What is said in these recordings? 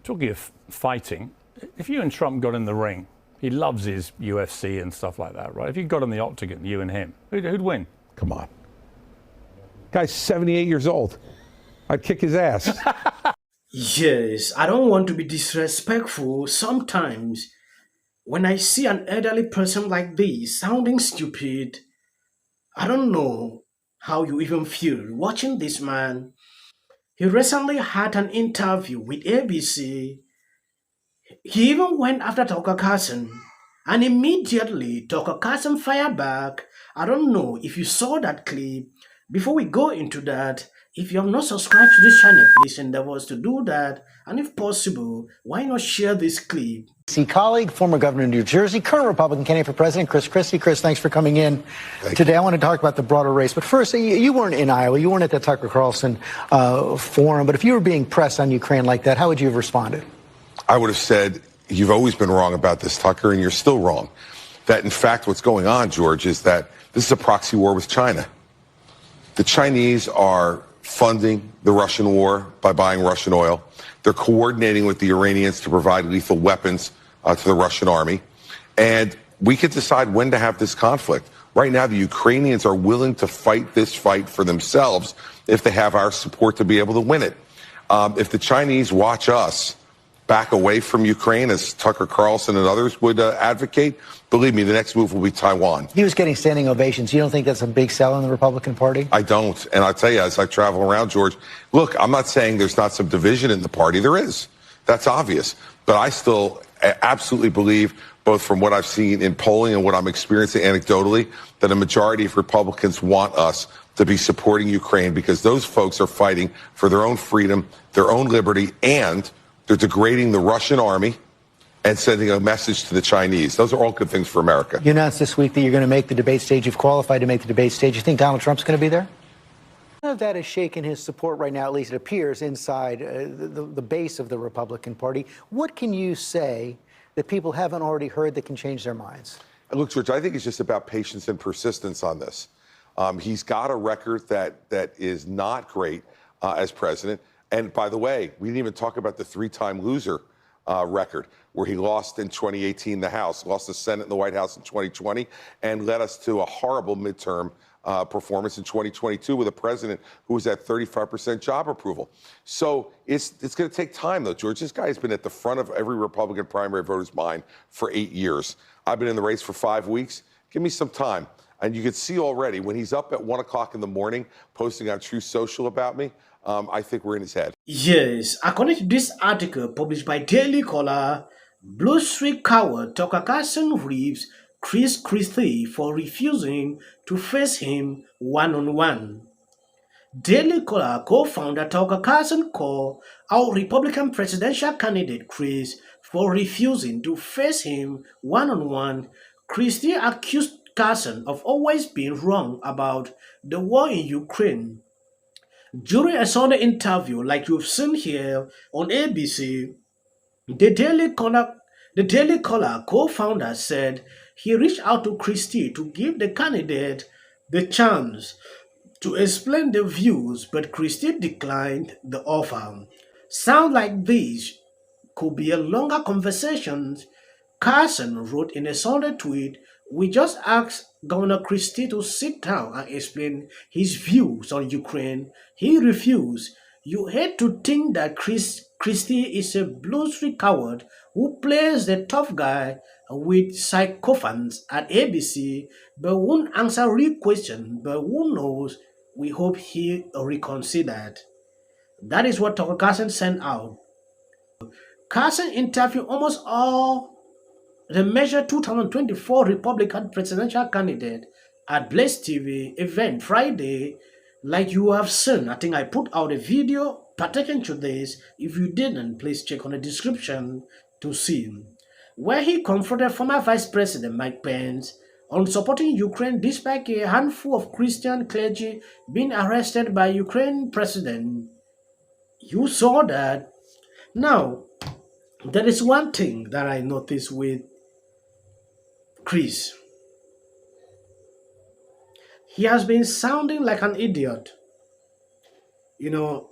talking of fighting, if you and Trump got in the ring, he loves his UFC and stuff like that, right? If you got in the octagon, you and him, who'd win? Come on. Guy's 78 years old. I'd kick his ass. Yes, I don't want to be disrespectful. Sometimes when I see an elderly person like this sounding stupid, I don't know how you even feel watching this man. He recently had an interview with ABC. He even went after Tucker Carlson, and immediately Tucker Carlson fired back. I don't know if you saw that clip. Before we go into that, if you have not subscribed to this channel, please endeavor to do that. And if possible, why not share this clip? Colleague, former governor of New Jersey, current Republican candidate for president, Chris Christie. Chris, thanks for coming in today. I want to talk about the broader race. But first, you weren't in Iowa. You weren't at the Tucker Carlson forum. But if you were being pressed on Ukraine like that, how would you have responded? I would have said, you've always been wrong about this, Tucker, and you're still wrong. That, in fact, what's going on, George, is that this is a proxy war with China. The Chinese are funding the Russian war by buying Russian oil. They're coordinating with the Iranians to provide lethal weapons to the Russian army. And we could decide when to have this conflict. Right now, the Ukrainians are willing to fight this fight for themselves if they have our support to be able to win it. If the Chinese watch us back away from Ukraine, as Tucker Carlson and others would advocate, believe me, the next move will be Taiwan. He was getting standing ovations. You don't think that's a big sell in the Republican Party? I don't. And I'll tell you, as I travel around, George, look, I'm not saying there's not some division in the party. There is. That's obvious. But I still absolutely believe, both from what I've seen in polling and what I'm experiencing anecdotally, that a majority of Republicans want us to be supporting Ukraine because those folks are fighting for their own freedom, their own liberty, and they're degrading the Russian army and sending a message to the Chinese. Those are all good things for America. You announced this week that you're going to make the debate stage. You've qualified to make the debate stage. You think Donald Trump's going to be there? None of that has shaken his support right now, at least it appears, inside the base of the Republican Party. What can you say that people haven't already heard that can change their minds? Look, George, I think it's just about patience and persistence on this. He's got a record that is not great as president. And by the way, we didn't even talk about the three-time loser record, where he lost in 2018 the House, lost the Senate and the White House in 2020, and led us to a horrible midterm performance in 2022 with a president who was at 35% job approval. So it's going to take time, though, George. This guy has been at the front of every Republican primary voter's mind for 8 years. I've been in the race for 5 weeks. Give me some time. And you can see already when he's up at 1 o'clock in the morning posting on Truth Social about me, I think we're in his head. Yes, according to this article published by Daily Caller, Blue Street coward Tucker Carlson rips Chris Christie for refusing to face him one-on-one. Daily Caller co-founder Tucker Carlson called out Republican presidential candidate Chris for refusing to face him one-on-one. Christie accused Carlson of always being wrong about the war in Ukraine. During a Sunday interview like you've seen here on ABC, the Daily Caller co-founder said he reached out to Christie to give the candidate the chance to explain the views, but Christie declined the offer. Sound like this could be a longer conversation, Carlson wrote in a Sunday tweet. We just asked Governor Christie to sit down and explain his views on Ukraine. He refused. You hate to think that Christie is a Blue Street coward who plays the tough guy with sycophants at ABC, but won't answer real questions. But who knows? We hope he reconsidered. That is what Tucker Carlson sent out. Carlson interviewed almost all the measured 2024 Republican presidential candidate at Blogtv event Friday. Like you have seen, I think I put out a video pertaining to this. If you didn't, please check on the description to see, where he confronted former Vice President Mike Pence on supporting Ukraine despite a handful of Christian clergy being arrested by Ukraine president. You saw that. Now, there is one thing that I noticed with Chris. He has been sounding like an idiot. You know,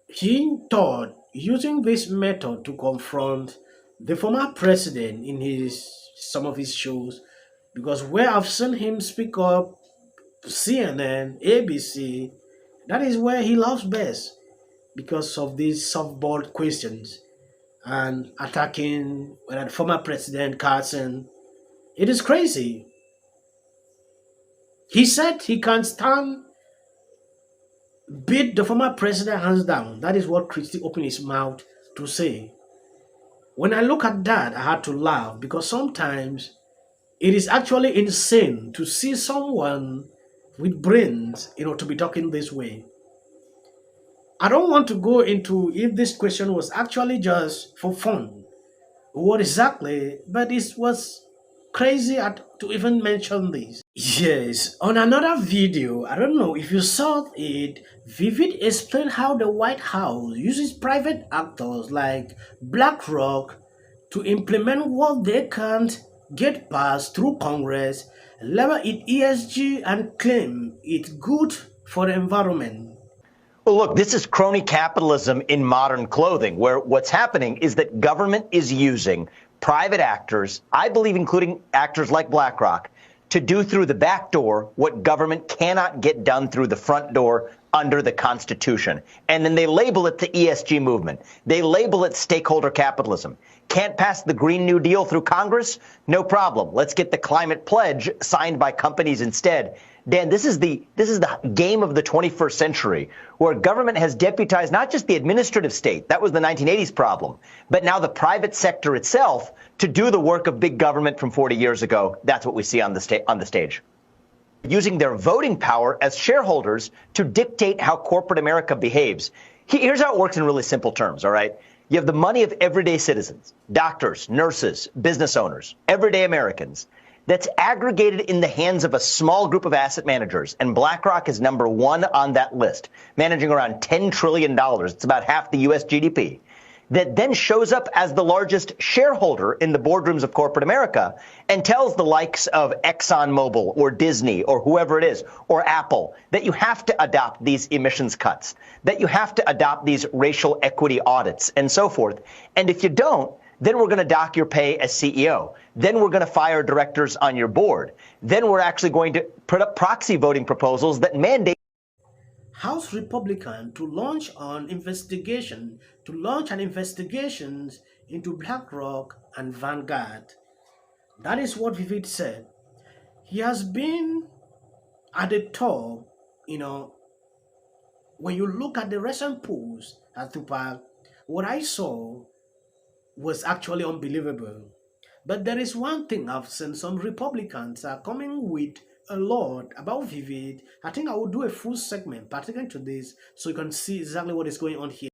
he thought using this method to confront the former president in some of his shows, because where I've seen him speak up, CNN, ABC, that is where he loves best because of these softball questions and attacking the former president Carlson. It is crazy. He said he can't stand beat the former president hands down. That is what Christie opened his mouth to say. When I look at that, I had to laugh because sometimes it is actually insane to see someone with brains, to be talking this way. I don't want to go into if this question was actually just for fun, what exactly, but it was crazy to even mention this. Yes, on another video, I don't know if you saw it, Vivek explained how the White House uses private actors like BlackRock to implement what they can't get passed through Congress, label it ESG, and claim it's good for the environment. Well, look, this is crony capitalism in modern clothing, where what's happening is that government is using private actors, I believe including actors like BlackRock, to do through the back door what government cannot get done through the front door under the Constitution. And then they label it the ESG movement. They label it stakeholder capitalism. Can't pass the Green New Deal through Congress? No problem. Let's get the climate pledge signed by companies instead. Dan, this is the game of the 21st century, where government has deputized not just the administrative state, that was the 1980s problem, but now the private sector itself to do the work of big government from 40 years ago. That's what we see on the stage. Using their voting power as shareholders to dictate how corporate America behaves. Here's how it works in really simple terms, all right? You have the money of everyday citizens, doctors, nurses, business owners, everyday Americans, that's aggregated in the hands of a small group of asset managers, and BlackRock is number one on that list, managing around $10 trillion. It's about half the U.S. GDP. That then shows up as the largest shareholder in the boardrooms of corporate America and tells the likes of ExxonMobil or Disney or whoever it is, or Apple, that you have to adopt these emissions cuts, that you have to adopt these racial equity audits and so forth. And if you don't, then we're going to dock your pay as CEO. Then we're going to fire directors on your board. Then we're actually going to put up proxy voting proposals that mandate House Republican to launch an investigation into BlackRock and Vanguard. That is what Vivek said. He has been at the top, when you look at the recent polls at Tupac, what I saw was actually unbelievable. But there is one thing I've seen: some Republicans are coming with a lot about Vivek. I think I will do a full segment pertaining to this so you can see exactly what is going on here.